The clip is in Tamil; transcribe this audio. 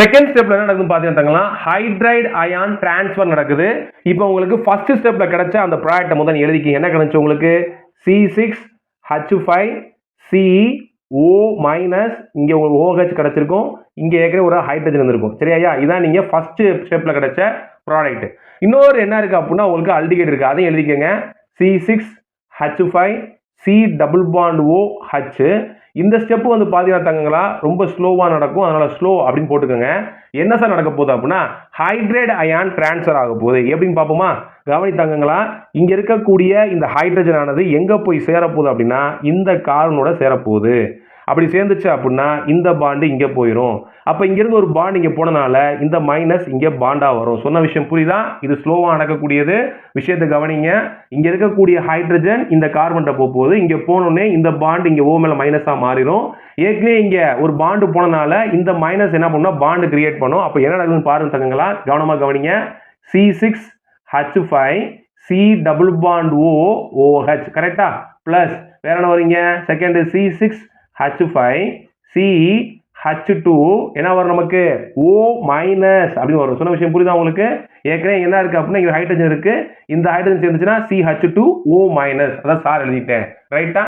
செகண்ட் ஸ்டெப்ல என்ன நடக்குதுன்னு பாத்தீங்கன்னா ஹைட்ரைடு அயான் டிரான்ஸ்ஃபர் நடக்குது. இப்போ உங்களுக்கு ஃபர்ஸ்ட் ஸ்டெப்ல கிடைச்ச அந்த ப்ராடக்ட்டை முதல்ல எழுதிக்கீங்க. என்ன கிடைச்சு உங்களுக்கு C6H5CeO- இங்க உங்களுக்கு OH கிடைச்சிருக்கும். இங்க ஏற்கனவே ஒரு ஹைட்ரஜன் இருந்திருக்கும். சரியா? இதான் நீங்க ஃபர்ஸ்ட் ஸ்டெப்ல கிடைச்ச ப்ராடக்ட். இன்னொரு என்ன இருக்கு அப்படின்னா உங்களுக்கு அல்டிகைட் இருக்கு. அதையும் எழுதிக்கங்க. C6H5C=OH. இந்த ஸ்டெப் வந்து பாத்தீங்கன்னா தங்கங்களா ரொம்ப ஸ்லோவா நடக்கும். அதனால ஸ்லோ அப்படின்னு போட்டுக்கோங்க. என்ன சார் நடக்க போகுது அப்படின்னா ஹைட்ரைடு அயான் டிரான்ஸ்ஃபர் ஆக போகுது. எப்படின்னு பார்ப்போமா? கவனித்தாங்களா, இங்க இருக்கக்கூடிய இந்த ஹைட்ரஜன் ஆனது எங்க போய் சேரப்போகுது அப்படின்னா இந்த கார்பனோட சேரப்போகுது. அப்படி சேர்ந்துச்சு அப்படின்னா இந்த பாண்டு இங்க போயிடும். அப்ப இங்கிருந்து ஒரு பாண்ட் இங்க போனனால இந்த மைனஸ் இங்க பாண்டா வரும். சொன்ன விஷயம் புரியுதா? இது ஸ்லோவா நடக்கக்கூடியது. விஷயத்தை கவனிங்க. இங்க இருக்கக்கூடிய ஹைட்ரஜன் இந்த கார்பன் போகுது. இங்க போனோடனே இந்த பாண்ட் இங்க ஓ மேல மைனஸா மாறிடும். ஏற்கனவே இங்க ஒரு பாண்டு போனனால இந்த மைனஸ் என்ன பண்ணும்? பாண்டு கிரியேட் பண்ணும். அப்ப என்ன நடக்குதுன்னு பாருங்க தங்கங்களா, கவனமா கவனிங்க. C6H5C=OH கரெக்டா? பிளஸ் வேற என்ன வரீங்க? செகண்ட் C6H5CH2 என்ன வரும் நமக்கு? O- அப்படின்னு வரும். சொன்ன விஷயம் புரியுதா உங்களுக்கு? ஏற்கனவே என்ன இருக்கு அப்படின்னா இங்க ஹைட்ரஜன் இருக்கு. இந்த ஹைட்ரஜன் சேர்ந்துச்சுன்னா CH2O- அதான் சார் எழுதிட்டேன். ரைட்டா?